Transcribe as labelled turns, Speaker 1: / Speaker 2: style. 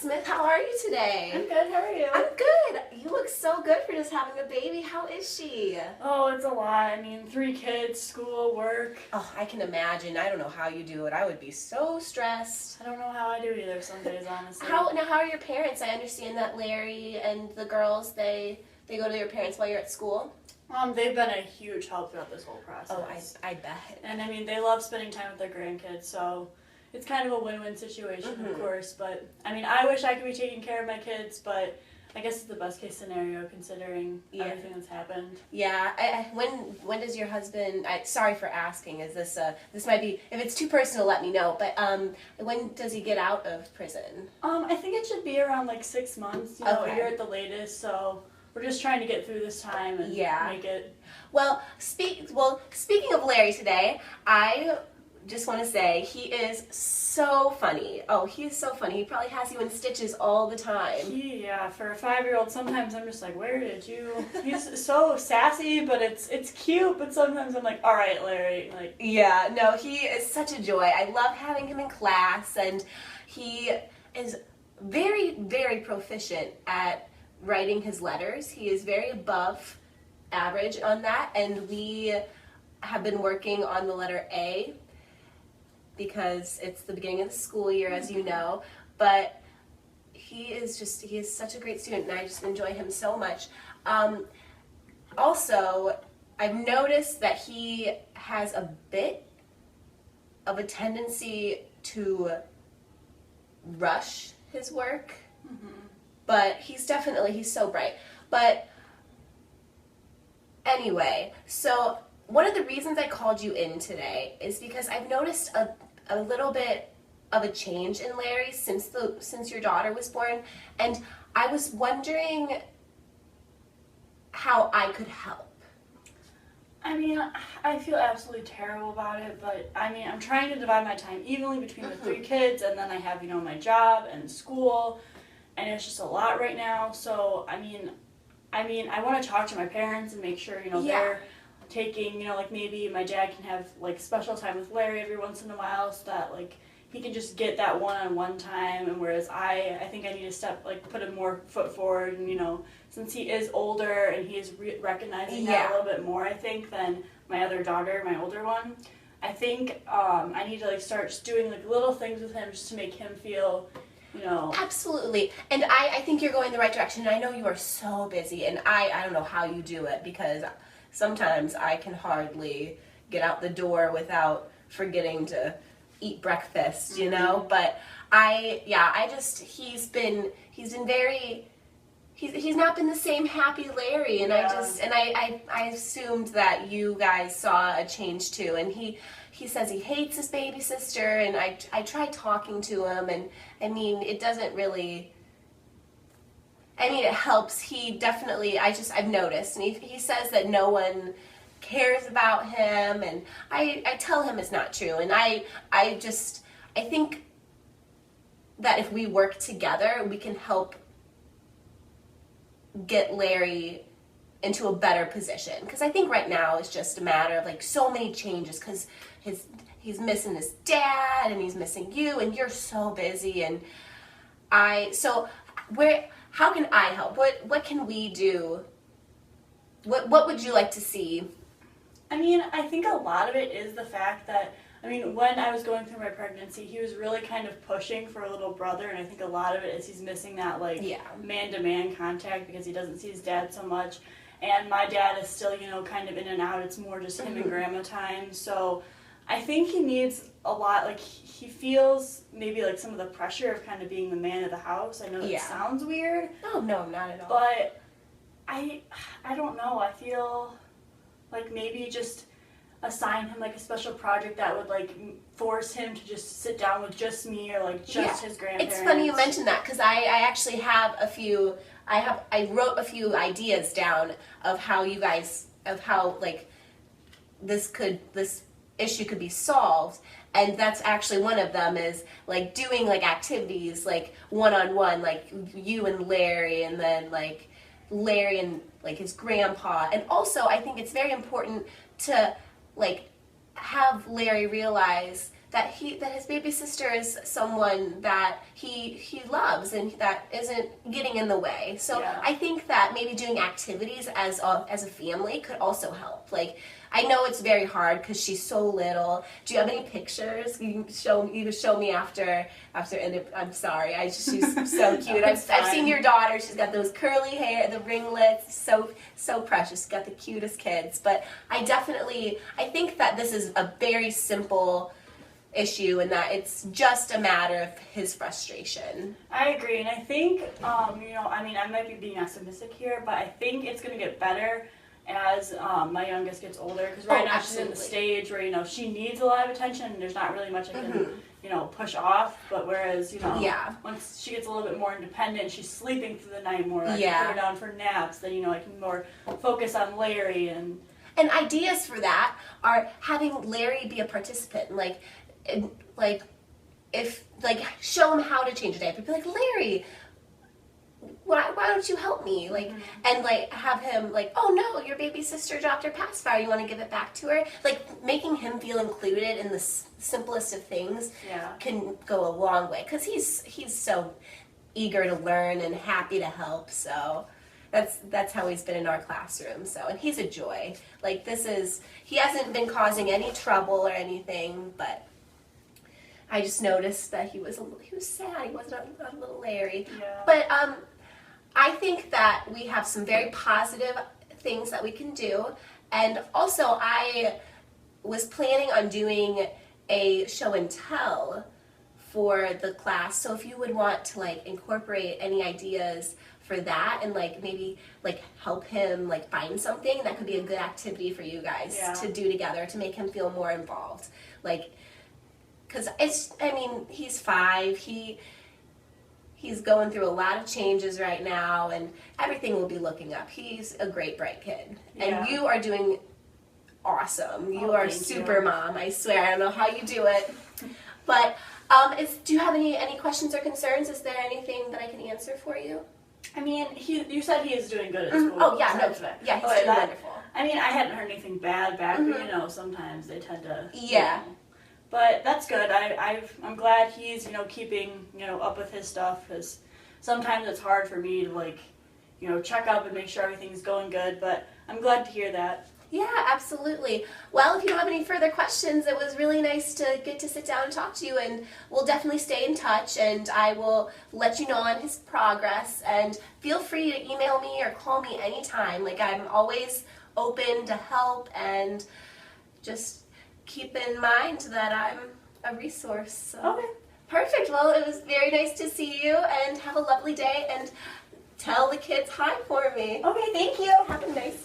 Speaker 1: Smith. How are you today?
Speaker 2: I'm good. How are you?
Speaker 1: I'm good. You look so good for just having a baby. How is she?
Speaker 2: Oh, it's a lot. I mean, 3 kids, school, work.
Speaker 1: Oh, I can imagine. I don't know how you do it. I would be so stressed.
Speaker 2: I don't know how I do either some days, honestly.
Speaker 1: How are your parents? I understand that Larry and the girls, they go to your parents while you're at school.
Speaker 2: They've been a huge help throughout this whole process.
Speaker 1: Oh, I bet.
Speaker 2: And I mean, they love spending time with their grandkids, so it's kind of a win-win situation, of course. But I mean, I wish I could be taking care of my kids, but I guess it's the best case scenario considering everything that's happened.
Speaker 1: Yeah. When does your husband? Sorry for asking. Is this this might be, if it's too personal, let me know. But when does he get out of prison?
Speaker 2: I think it should be around like 6 months. A year at the latest. So we're just trying to get through this time and make it.
Speaker 1: Well, speaking of Larry today, I just want to say he is so funny. Oh, he is so funny. He probably has you in stitches all the time.
Speaker 2: Yeah, for a 5-year-old, sometimes I'm just like, where did you? He's so sassy, but it's cute. But sometimes I'm like, all right, Larry. Like,
Speaker 1: yeah, no, he is such a joy. I love having him in class, and he is very, very proficient at writing his letters. He is very above average on that, and we have been working on the letter A because it's the beginning of the school year, as you know, but he is such a great student, and I just enjoy him so much. Also, I've noticed that he has a bit of a tendency to rush his work, but he's so bright. But anyway, so one of the reasons I called you in today is because I've noticed a little bit of a change in Larry since your daughter was born, and I was wondering how I could help.
Speaker 2: I mean, I feel absolutely terrible about it, but I mean, I'm trying to divide my time evenly between the 3 kids, and then I have, my job and school, and it's just a lot right now. So, I mean, I want to talk to my parents and make sure, they're taking, like maybe my dad can have like special time with Larry every once in a while so that like he can just get that one-on-one time, and whereas I think I need to put a more foot forward, and since he is older and he is recognizing that a little bit more, I think, than my other daughter, my older one. I think I need to start just doing little things with him just to make him feel
Speaker 1: Absolutely. And I think you're going the right direction. And I know you are so busy, and I don't know how you do it, because sometimes I can hardly get out the door without forgetting to eat breakfast, but he's not been the same happy Larry, and I assumed that you guys saw a change too. And he says he hates his baby sister, and I tried talking to him, and I mean, it doesn't really, it helps. He definitely, I've noticed, and he says that no one cares about him, and I tell him it's not true, and I think that if we work together, we can help get Larry into a better position, because I think right now it's just a matter of so many changes, because he's missing his dad, and he's missing you, and you're so busy, and how can I help? What can we do? What would you like to see?
Speaker 2: I mean, I think a lot of it is the fact that, when I was going through my pregnancy, he was really kind of pushing for a little brother, and I think a lot of it is he's missing that, man-to-man contact, because he doesn't see his dad so much, and my dad is still, kind of in and out. It's more just him and grandma time, so I think he needs a lot, he feels maybe, some of the pressure of kind of being the man of the house. I know that sounds weird.
Speaker 1: Oh, no, not at all.
Speaker 2: But I don't know, I feel like maybe just assign him a special project that would force him to just sit down with just me, or just his grandparents.
Speaker 1: It's funny you mentioned that, because I actually have I wrote a few ideas down of how this issue could be solved, and that's actually one of them, is doing activities one-on-one, you and Larry, and then Larry and his grandpa. And also I think it's very important to have Larry realize that his baby sister is someone that he loves and that isn't getting in the way. So
Speaker 2: Yeah.
Speaker 1: I think that maybe doing activities as a family could also help. Like, I know it's very hard because she's so little. Do you have any pictures you can show me after? And I'm sorry, she's so cute. I've seen your daughter. She's got those curly hair, the ringlets, so precious. She's got the cutest kids. But I think that this is a very simple issue and that it's just a matter of his frustration.
Speaker 2: I agree, and I think, I might be being optimistic here, but I think it's going to get better as my youngest gets older, because right now she's in the stage where, she needs a lot of attention and there's not really much I can, push off, but whereas, once she gets a little bit more independent, she's sleeping through the night more, I can put her down for naps, then, I can more focus on Larry and
Speaker 1: ideas for that are having Larry be a participant, show him how to change a diaper. Be like, Larry, why don't you help me? And have him oh no, your baby sister dropped her pacifier. You want to give it back to her? Making him feel included in the simplest of things can go a long way because he's so eager to learn and happy to help. So that's how he's been in our classroom. So, and he's a joy. He hasn't been causing any trouble or anything, but I just noticed that he was sad. He wasn't a little Larry.
Speaker 2: Yeah.
Speaker 1: But I think that we have some very positive things that we can do. And also, I was planning on doing a show and tell for the class. So if you would want to incorporate any ideas for that and maybe help him find something, that could be a good activity for you guys to do together to make him feel more involved. Because he's 5, he's going through a lot of changes right now, and everything will be looking up. He's a great, bright kid. And you are doing awesome. You are super mom, I swear. I don't know how you do it. But do you have any questions or concerns? Is there anything that I can answer for you?
Speaker 2: You said he is doing good at school.
Speaker 1: Oh, yeah, no. Yeah, he's doing wonderful.
Speaker 2: I hadn't heard anything bad back, but, sometimes they tend to...
Speaker 1: Yeah.
Speaker 2: But that's good. I'm glad he's, keeping, up with his stuff, because sometimes it's hard for me to, check up and make sure everything's going good, but I'm glad to hear that.
Speaker 1: Yeah, absolutely. Well, if you don't have any further questions, it was really nice to get to sit down and talk to you, and we'll definitely stay in touch, and I will let you know on his progress, and feel free to email me or call me anytime. I'm always open to help, and just keep in mind that I'm a resource. So.
Speaker 2: Okay.
Speaker 1: Perfect. Well, it was very nice to see you, and have a lovely day, and tell the kids hi for me.
Speaker 2: Okay, thank you.
Speaker 1: Have a nice